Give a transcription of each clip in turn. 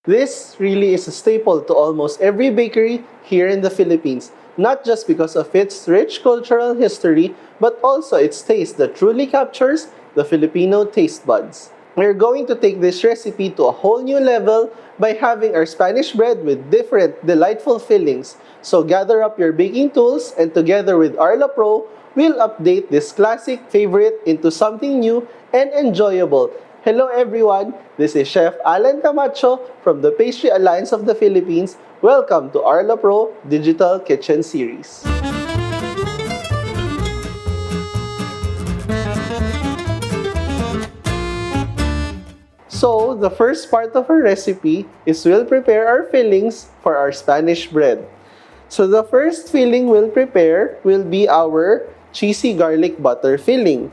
This really is a staple to almost every bakery here in the Philippines, not just because of its rich cultural history, but also its taste that truly captures the Filipino taste buds. We're going to take this recipe to a whole new level by having our Spanish bread with different delightful fillings. So gather up your baking tools and together with Arla Pro, we'll update this classic favorite into something new and enjoyable. Hello everyone, this is Chef Allen Camacho from the Pastry Alliance of the Philippines. Welcome to Arla Pro Digital Kitchen Series. So, the first part of our recipe is we'll prepare our fillings for our Spanish bread. So, the first filling we'll prepare will be our cheesy garlic butter filling.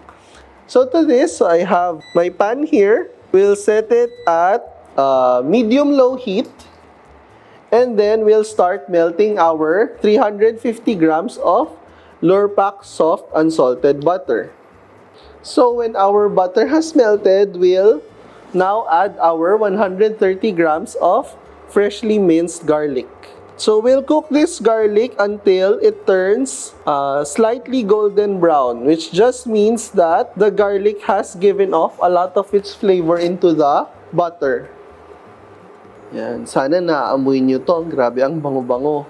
So to this, I have my pan here. We'll set it at medium-low heat. And then we'll start melting our 350 grams of Lurpak soft unsalted butter. So when our butter has melted, we'll now add our 130 grams of freshly minced garlic. So we'll cook this garlic until it turns slightly golden brown, which just means that the garlic has given off a lot of its flavor into the butter. Yan, sana naaamoy nyo to. Grabe, ang bango-bango.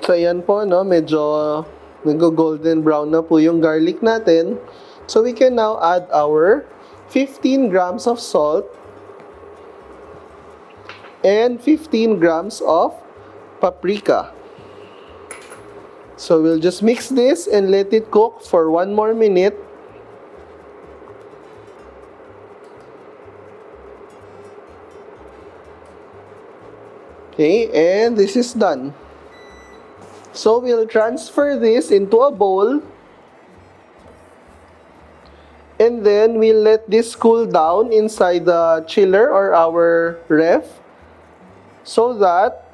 So yan po, no? Medyo nag-golden brown na po yung garlic natin. So we can now add our 15 grams of salt and 15 grams of paprika. So we'll just mix this and let it cook for 1 more minute. Okay, and this is done. So we'll transfer this into a bowl. And then we'll let this cool down inside the chiller or our ref. So that,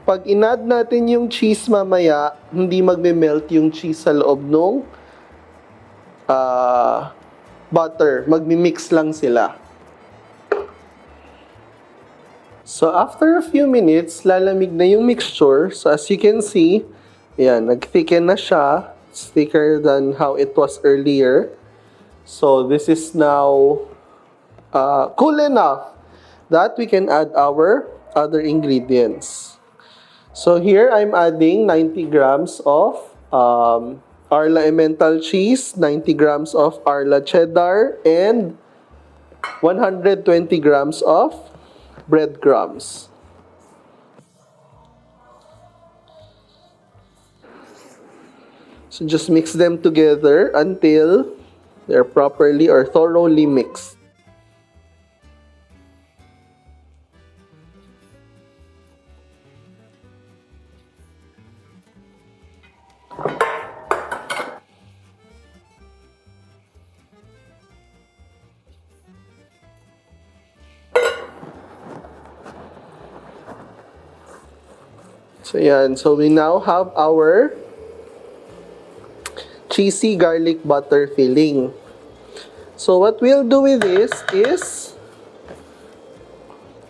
pag inad natin yung cheese mamaya, hindi magme-melt yung cheese sa loob ng butter. Magmi-mix lang sila. So, after a few minutes, lalamig na yung mixture. So, as you can see, ayan, nag-thicken na siya. It's thicker than how it was earlier. So, this is now cool enough that we can add our other ingredients. So here I'm adding 90 grams of Arla Emmental cheese, 90 grams of Arla cheddar, and 120 grams of breadcrumbs. So just mix them together until they're properly or thoroughly mixed. So yan, so we now have our cheesy garlic butter filling. So what we'll do with this is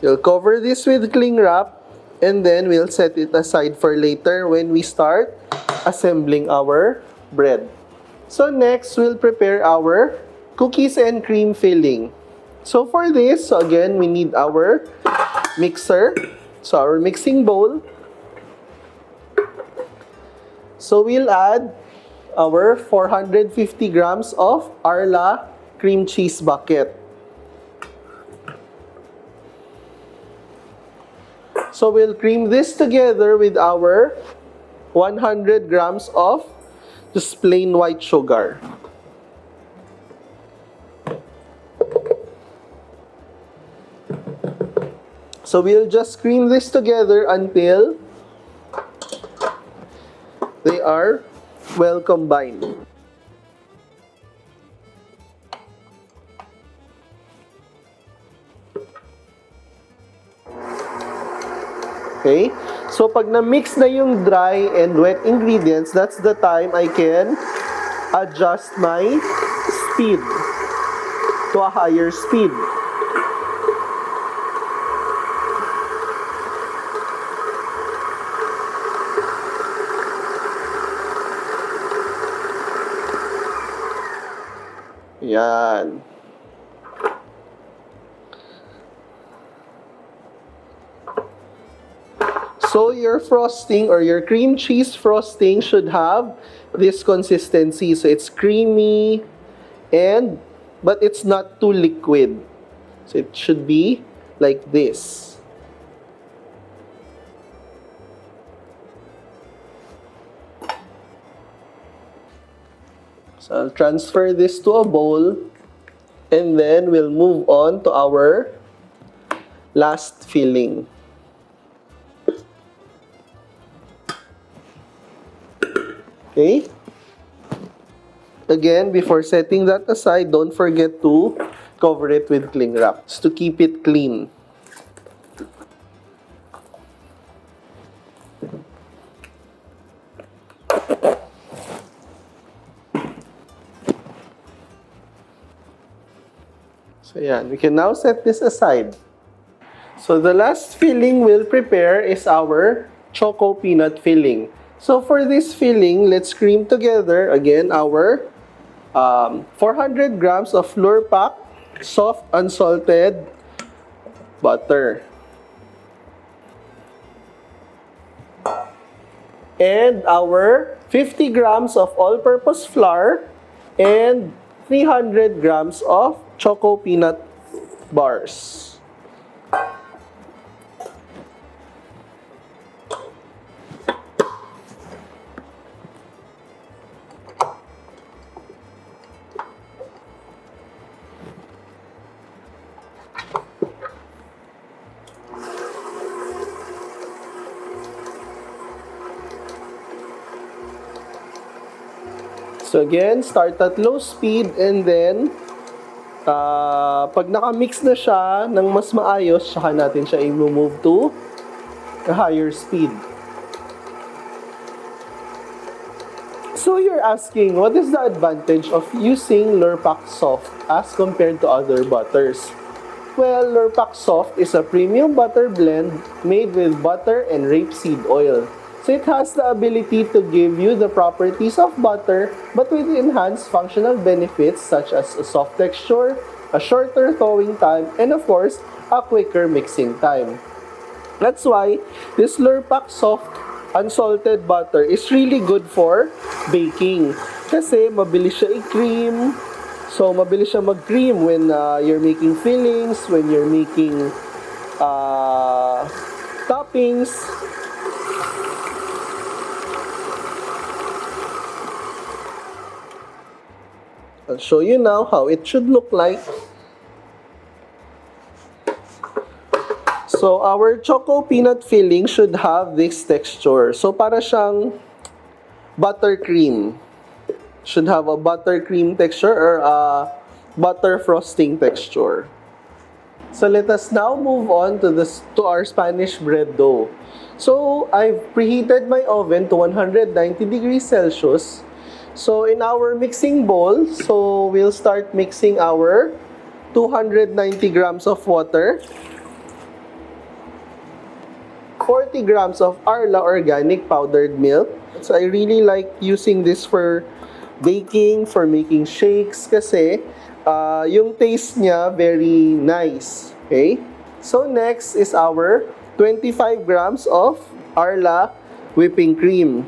we'll cover this with cling wrap and then we'll set it aside for later when we start assembling our bread. So next, we'll prepare our cookies and cream filling. So for this, so again, we need our mixer. So our mixing bowl. So we'll add our 450 grams of Arla cream cheese bucket. So we'll cream this together with our 100 grams of just plain white sugar. So we'll just cream this together until they are well combined. Okay? So, pag na-mix na yung dry and wet ingredients, that's the time I can adjust my speed. to a higher speed. Yan. So your frosting or your cream cheese frosting should have this consistency. So it's creamy but it's not too liquid. So it should be like this. So I'll transfer this to a bowl and then we'll move on to our last filling. Okay? Again, before setting that aside, don't forget to cover it with cling wrap to keep it clean. So yan, we can now set this aside. So the last filling we'll prepare is our Choco Peanut filling. So for this filling, let's cream together again our 400 grams of Lurpak soft unsalted butter. And our 50 grams of all-purpose flour and 300 grams of Choco Peanut bars. So again, start at low speed and then pag nakamix na siya ng mas maayos, saka natin siya i-move to a higher speed. So you're asking, what is the advantage of using Lurpak Soft as compared to other butters? Well, Lurpak Soft is a premium butter blend made with butter and rapeseed oil. So it has the ability to give you the properties of butter but with enhanced functional benefits such as a soft texture, a shorter thawing time, and of course, a quicker mixing time. That's why this Lurpak Soft Unsalted Butter is really good for baking. Kasi mabilis siya i-cream. So mabilis siya mag-cream when you're making fillings, when you're making toppings. I'll show you now how it should look like. So, our Choco Peanut filling should have this texture. So, para siyang buttercream. Should have a buttercream texture or a butter frosting texture. So, let us now move on to our Spanish bread dough. So, I've preheated my oven to 190 degrees Celsius. So, in our mixing bowl, so we'll start mixing our 290 grams of water, 40 grams of Arla organic powdered milk. So, I really like using this for baking, for making shakes, kasi yung taste niya very nice. Okay? So, next is our 25 grams of Arla whipping cream.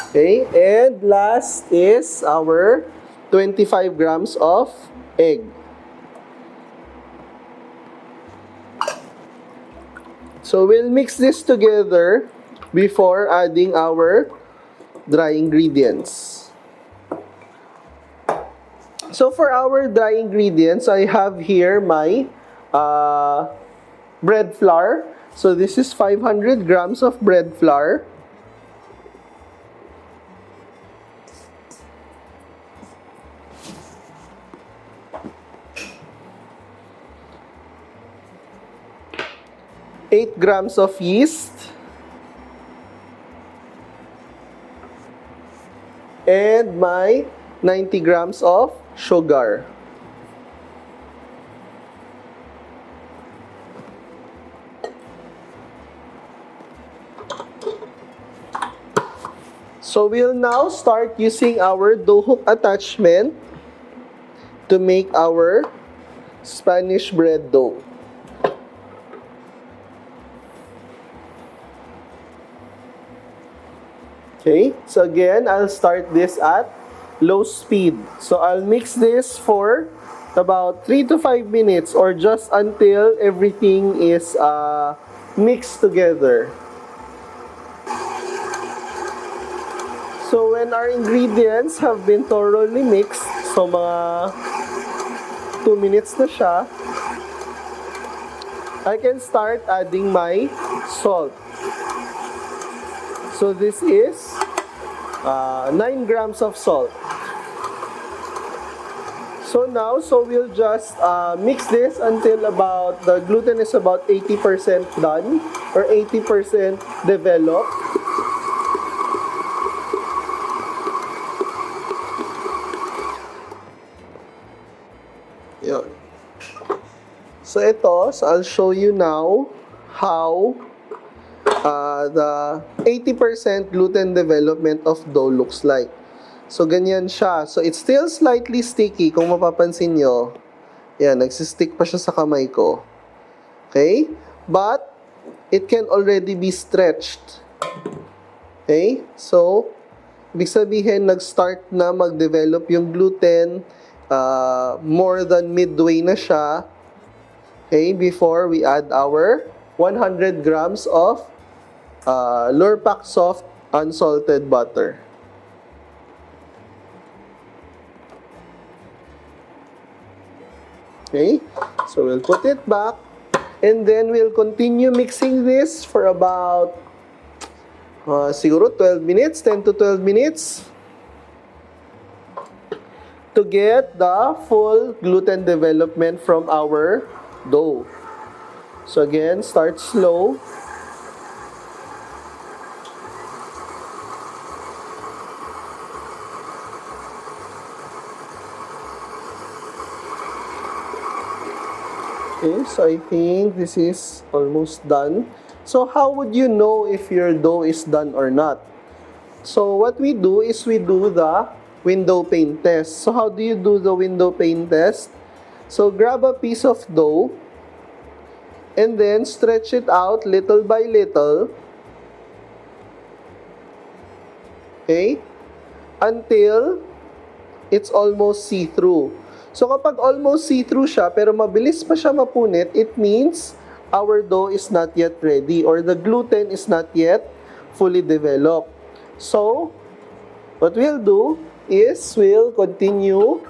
Okay, and last is our 25 grams of egg. So we'll mix this together before adding our dry ingredients. So for our dry ingredients, I have here my bread flour. So this is 500 grams of bread flour. Eight grams of yeast, and my 90 grams of sugar. So we'll now start using our dough hook attachment to make our Spanish bread dough. Okay, so again, I'll start this at low speed. So I'll mix this for about 3 to 5 minutes or just until everything is mixed together. So when our ingredients have been thoroughly mixed, so mga 2 minutes na siya, I can start adding my salt. So this is 9 grams of salt. So now, we'll just mix this until about the gluten is about 80% done or 80% developed. Yun. So ito, I'll show you now how the 80% gluten development of dough looks like. So ganyan siya. So it's still slightly sticky kung mapapansin nyo. Yan, nagsistick pa siya sa kamay ko. Okay? But it can already be stretched. Okay? So, ibig sabihin, nag-start na mag-develop yung gluten. More than midway na siya. Okay? Before we add our 100 grams of Lurpak soft unsalted butter. Okay, so we'll put it back and then we'll continue mixing this for about siguro 12 minutes, 10 to 12 minutes to get the full gluten development from our dough. So again, start slow. Okay, so I think this is almost done. So how would you know if your dough is done or not? So what we do is we do the window pane test. So how do you do the window pane test? So grab a piece of dough and then stretch it out little by little. Okay? Until it's almost see-through. So kapag almost see-through siya, pero mabilis pa siya mapunit, it means our dough is not yet ready or the gluten is not yet fully developed. So, what we'll do is we'll continue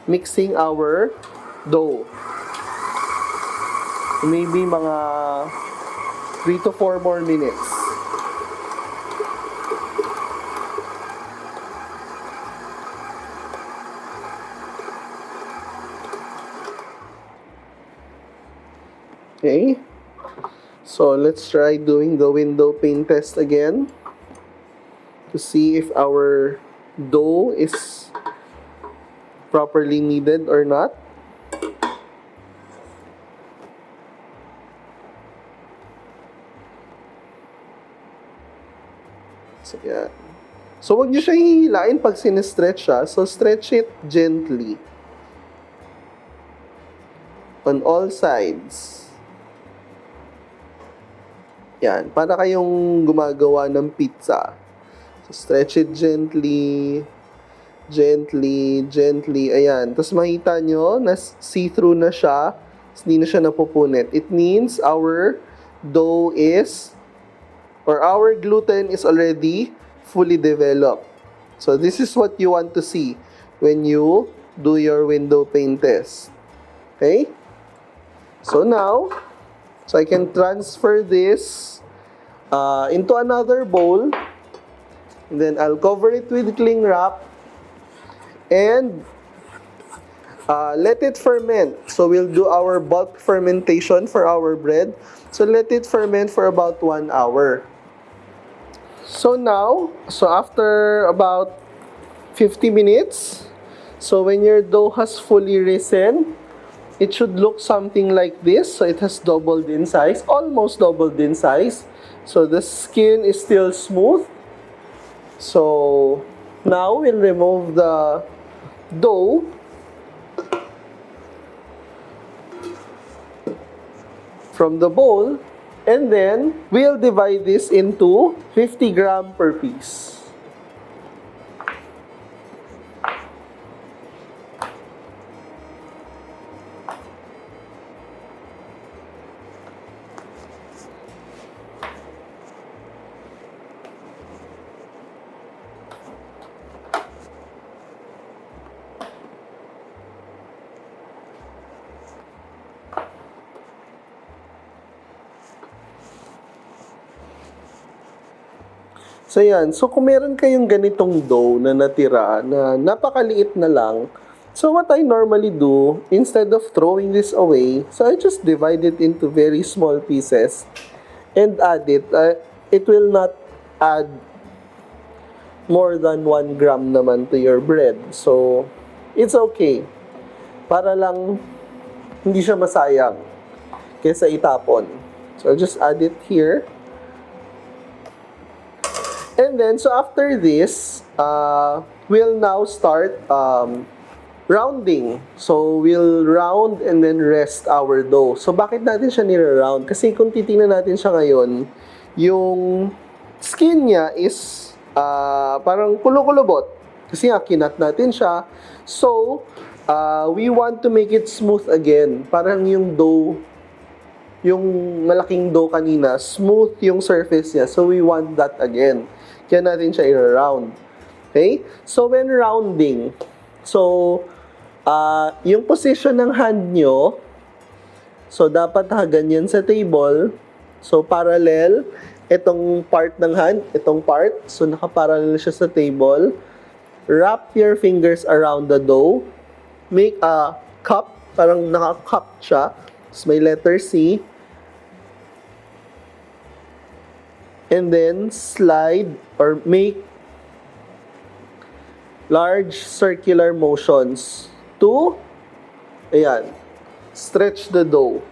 mixing our dough. Maybe mga 3 to 4 more minutes. Okay, so let's try doing the window pane test again to see if our dough is properly kneaded or not. So, yeah. So, wag nyo siya hihilain pag sinestretch siya. So, stretch it gently on all sides. Yan, para kayong gumagawa ng pizza. So, stretch it gently, gently, gently. Ayan. Tapos makita nyo na see-through na siya. Hindi na siya napupunit. It means our dough is, or our gluten is already fully developed. So, this is what you want to see when you do your window pane test. Okay? So, now, so I can transfer this into another bowl. And then I'll cover it with cling wrap. And let it ferment. So we'll do our bulk fermentation for our bread. So let it ferment for about 1 hour. So now, so after about 50 minutes. So when your dough has fully risen, it should look something like this. So it has doubled in size, almost doubled in size. So the skin is still smooth. So now we'll remove the dough from the bowl, and then we'll divide this into 50 gram per piece. So yan, so kung meron kayong ganitong dough na natira na napakaliit na lang, so what I normally do, instead of throwing this away, so I just divide it into very small pieces and add it. It will not add more than 1 gram naman to your bread. So, it's okay. Para lang hindi siya masayang kesa itapon. So, I'll just add it here. And then, so after this, we'll now start rounding. So, we'll round and then rest our dough. So, bakit natin siya nire-round? Kasi kung titingnan natin siya ngayon, yung skin niya is parang kulo-kulubot. Kasi nga, kinat natin siya. So, we want to make it smooth again. Parang yung dough, yung malaking dough kanina, smooth yung surface niya. So, we want that again. Kaya natin siya i-round. Okay? So, when rounding, so, yung position ng hand nyo, so, dapat ganyan sa table. So, parallel, itong part ng hand, itong part. So, nakaparallel siya sa table. Wrap your fingers around the dough. Make a cup, parang naka-cup siya. So, may letter C. And then, slide or make large circular motions to, ayan, stretch the dough.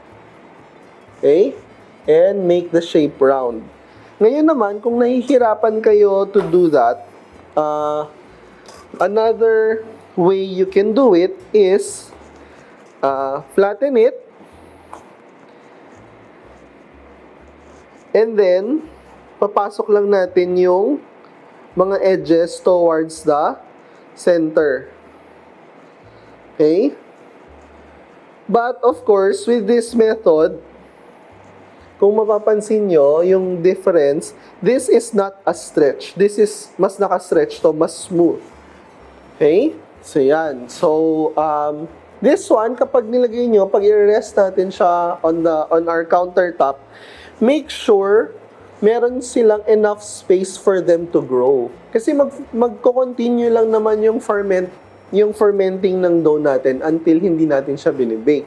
Okay? And make the shape round. Ngayon naman, kung nahihirapan kayo to do that, another way you can do it is flatten it, and then papasok lang natin yung mga edges towards the center. Okay? But of course, with this method, kung mapapansin nyo, yung difference, this is not a stretch. This is mas naka-stretch to, mas smooth. Okay? So, yan. So, this one, kapag nilagay nyo, pag i-rest natin siya on our countertop, make sure meron silang enough space for them to grow. Kasi magko-continue lang naman yung fermenting ng dough natin until hindi natin siya binibake.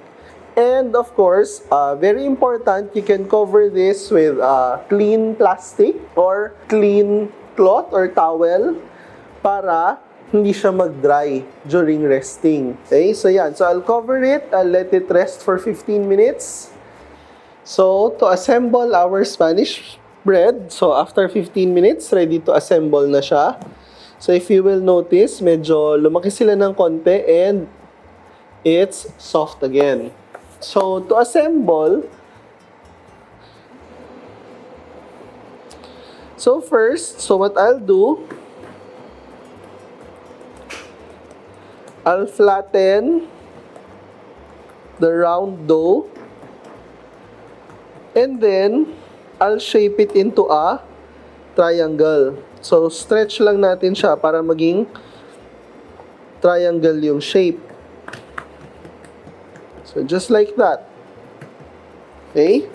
And of course, very important, you can cover this with clean plastic or clean cloth or towel para hindi siya mag-dry during resting. Okay, so yan. So I'll cover it, I'll let it rest for 15 minutes. So to assemble our Spanish bread, so after 15 minutes, ready to assemble na siya. So if you will notice, medyo lumaki sila ng konti and it's soft again. So to assemble, so first, so what I'll do, I'll flatten the round dough and then I'll shape it into a triangle. So, stretch lang natin siya para maging triangle yung shape. So, just like that. Okay?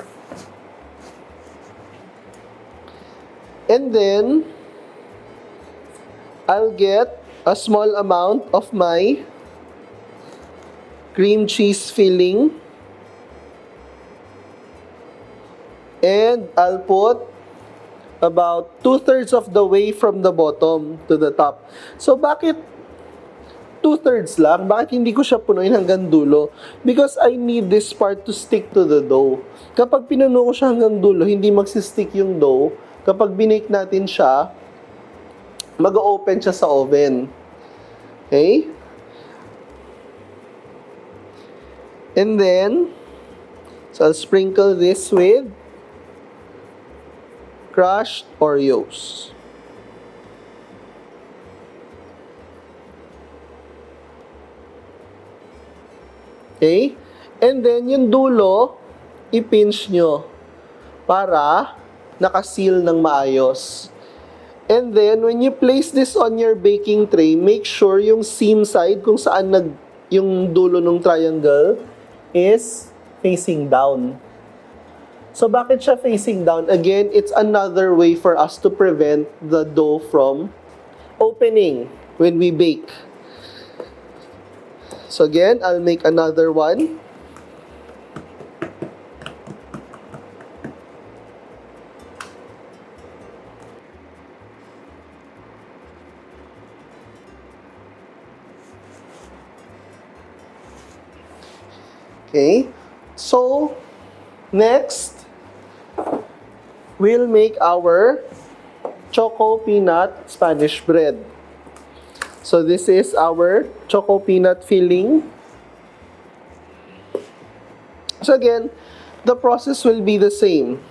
And then, I'll get a small amount of my cream cheese filling. And I'll put about 2/3 of the way from the bottom to the top. So, bakit 2/3 lang? Bakit hindi ko siya punuin hanggang dulo? Because I need this part to stick to the dough. Kapag pinuno ko siya hanggang dulo, hindi magsistick yung dough. Kapag binake natin siya, mag-open siya sa oven. Okay? And then, so I'll sprinkle this with crushed Oreos. Okay? And then, yung dulo, i-pinch nyo para nakaseal ng maayos. And then, when you place this on your baking tray, make sure yung seam side, kung saan yung dulo ng triangle, is facing down. So, bakit siya facing down? Again, it's another way for us to prevent the dough from opening when we bake. So, again, I'll make another one. Okay, so next, we'll make our Choco Peanut Spanish bread. So this is our Choco Peanut filling. So again, the process will be the same.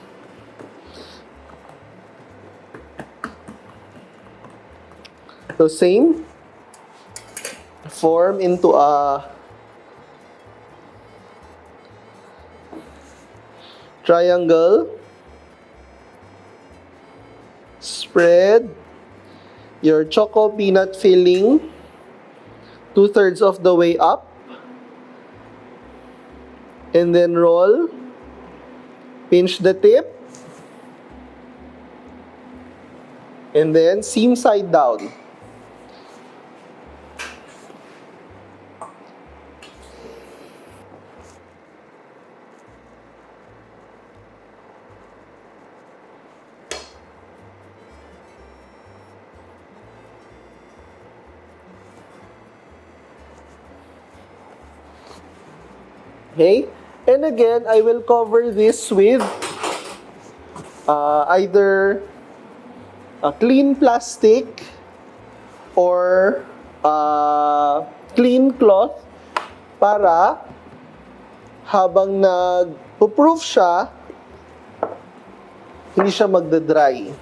So same, form into a triangle, spread your Choco Peanut filling 2/3 of the way up, and then roll, pinch the tip, and then seam side down. Okay? And again, I will cover this with either a clean plastic or clean cloth para habang nag-proof siya, hindi siya magda-dry.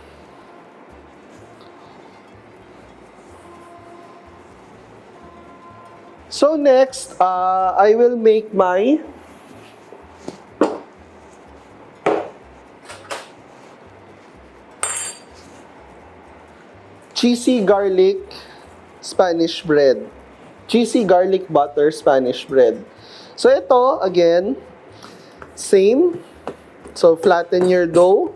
So next, I will make my cheesy garlic Spanish bread. Cheesy garlic butter Spanish bread. So ito, again, same. So flatten your dough.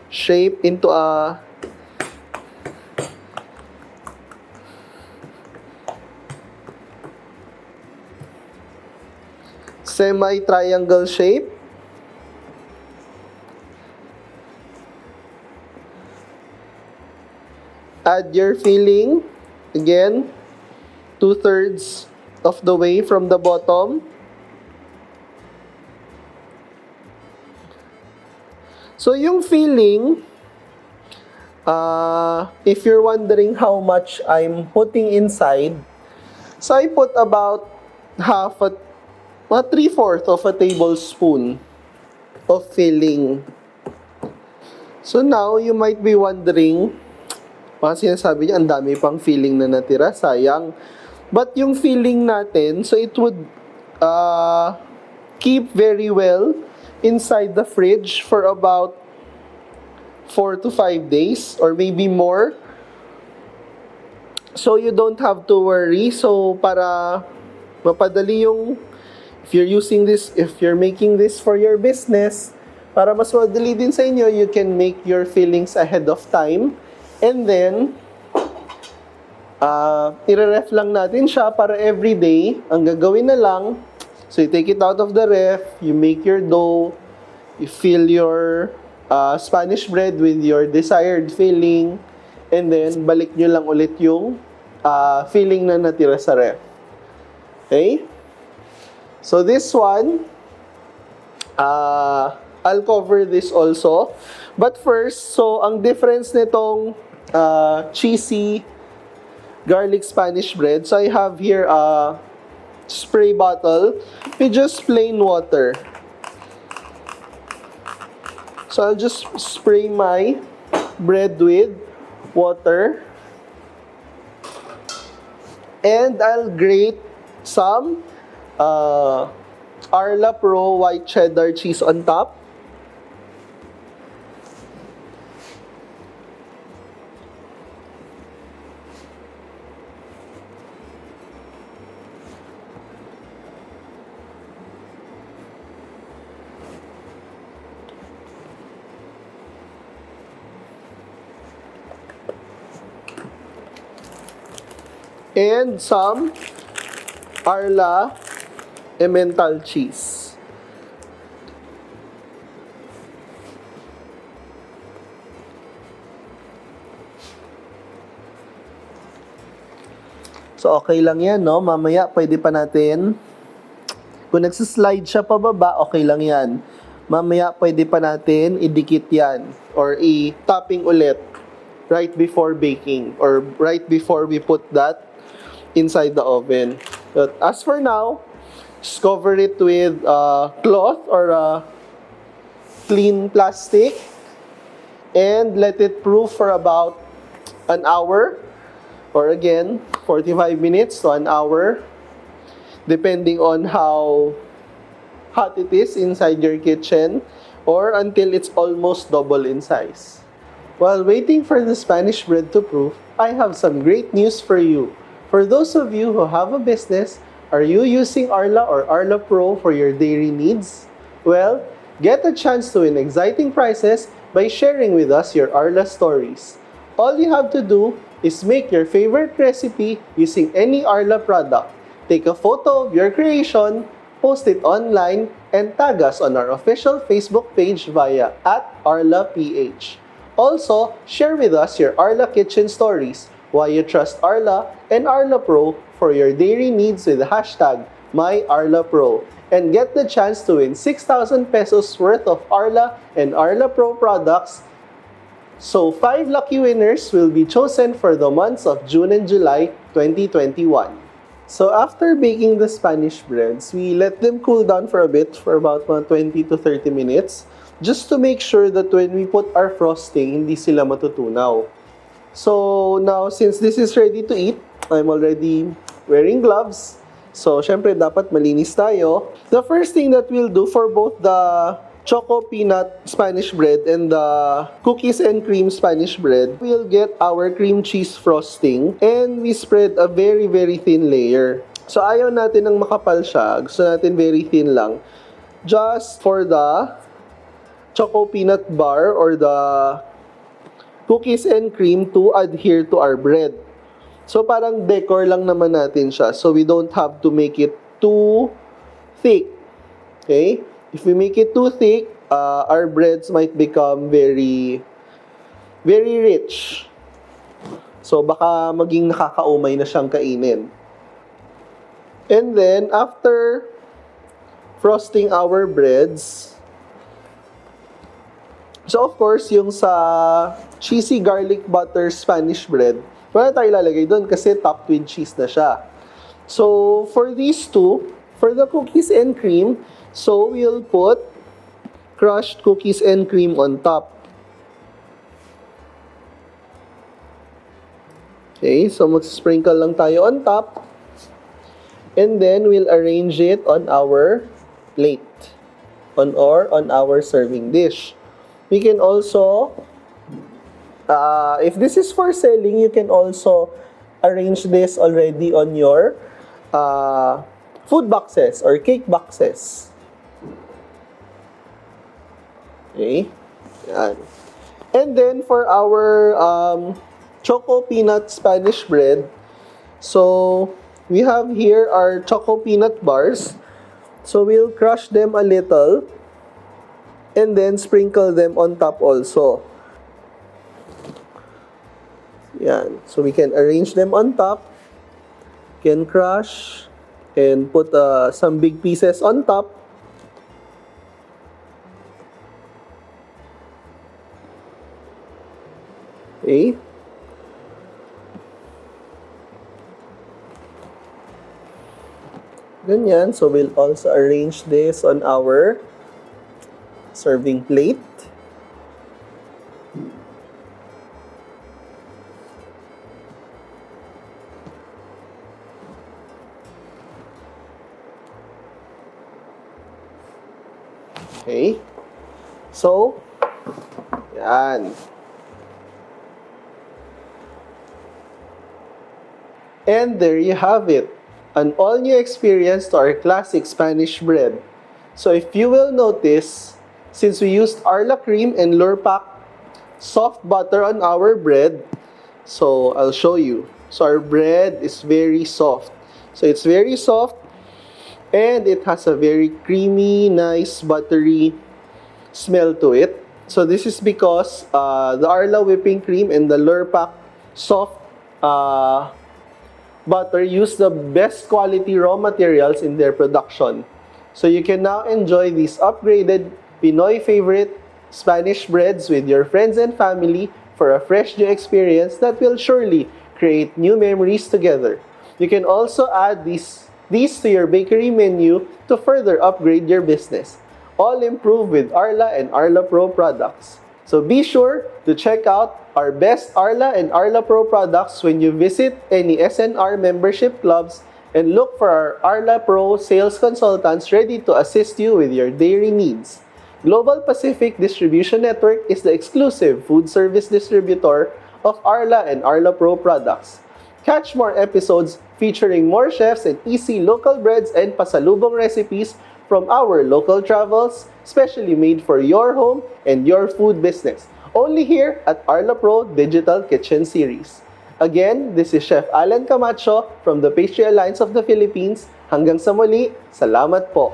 Shape into a semi-triangle shape. Add your filling. Again, 2/3 of the way from the bottom. So yung filling, if you're wondering how much I'm putting inside, so I put about 3/4 of a tablespoon of filling. So now, you might be wondering, sinasabi niya, ang dami pang filling na natira, sayang. But yung filling natin, so it would keep very well inside the fridge for about 4 to 5 days or maybe more. So you don't have to worry. So para mapadali yung if you're making this for your business, para mas madali din sa inyo, you can make your fillings ahead of time. And then, i-ref lang natin siya para everyday, ang gagawin na lang, so you take it out of the ref, you make your dough, You fill your Spanish bread with your desired filling, and then balik nyo lang ulit yung filling na natira sa ref. Okay? So this one, I'll cover this also. But first, so ang difference nitong cheesy garlic Spanish bread, so I have here a spray bottle with just plain water. So I'll just spray my bread with water. And I'll grate some Arla Pro white cheddar cheese on top. And some Arla Emmental cheese. So, okay lang yan, no? Mamaya, pwede pa natin, kung nagsislide siya pababa, okay lang yan. Mamaya, pwede pa natin idikit yan or i-topping ulit right before baking or right before we put that inside the oven. But as for now, just cover it with cloth or clean plastic and let it proof for about an hour or again 45 minutes to an hour depending on how hot it is inside your kitchen or until it's almost double in size. While waiting for the Spanish bread to proof, I have some great news for you. For those of you who have a business, are you using Arla or Arla Pro for your dairy needs? Well, get a chance to win exciting prizes by sharing with us your Arla stories. All you have to do is make your favorite recipe using any Arla product. Take a photo of your creation, post it online, and tag us on our official Facebook page via @ArlaPH. Also, share with us your Arla kitchen stories, why you trust Arla and Arla Pro for your dairy needs with the hashtag #MyArlaPro and get the chance to win 6,000 pesos worth of Arla and Arla Pro products. So 5 lucky winners will be chosen for the months of June and July 2021. So after baking the Spanish breads, we let them cool down for a bit for about 20 to 30 minutes just to make sure that when we put our frosting, hindi sila matutunaw. So now, since this is ready to eat, I'm already wearing gloves. So, syempre, dapat malinis tayo. The first thing that we'll do for both the Choco Peanut Spanish bread and the cookies and cream Spanish bread, we'll get our cream cheese frosting and we spread a very, very thin layer. So, ayaw natin ng makapal siya. Gusto natin very thin lang. Just for the Choco Peanut bar or the cookies and cream to adhere to our bread. So, parang decor lang naman natin siya. So, we don't have to make it too thick. Okay? If we make it too thick, our breads might become very, very rich. So, baka maging nakakaumay na siyang kainin. And then, after frosting our breads, so, of course, yung sa cheesy garlic butter Spanish bread, wala tayo ilalagay doon kasi topped with cheese na siya. So, for these two, for the cookies and cream, so we'll put crushed cookies and cream on top. Okay, so mag-sprinkle lang tayo on top. And then, we'll arrange it on our plate on our serving dish. We can also, if this is for selling, you can also arrange this already on your food boxes or cake boxes. Okay. Yan. And then for our Choco Peanut Spanish bread, so we have here our Choco Peanut bars. So we'll crush them a little. and then sprinkle them on top also. Yan. So we can arrange them on top, can crush, and put some big pieces on top. Okay. Ganyan. So we'll also arrange this on our serving plate. Okay. So, yan. And there you have it. An all-new experience to our classic Spanish bread. So if you will notice, since we used Arla cream and Lurpak soft butter on our bread, so I'll show you. So our bread is very soft. So it's very soft and it has a very creamy, nice, buttery smell to it. So this is because the Arla whipping cream and the Lurpak soft butter use the best quality raw materials in their production. So you can now enjoy these upgraded Pinoy favorite Spanish breads with your friends and family for a fresh new experience that will surely create new memories together. You can also add these to your bakery menu to further upgrade your business. All improved with Arla and Arla Pro products. So be sure to check out our best Arla and Arla Pro products when you visit any SNR membership clubs and look for our Arla Pro sales consultants ready to assist you with your dairy needs. Global Pacific Distribution Network is the exclusive food service distributor of Arla and Arla Pro products. Catch more episodes featuring more chefs and easy local breads and pasalubong recipes from our local travels, specially made for your home and your food business. Only here at Arla Pro Digital Kitchen Series. Again, this is Chef Allen Camacho from the Pastry Alliance of the Philippines. Hanggang sa muli, salamat po!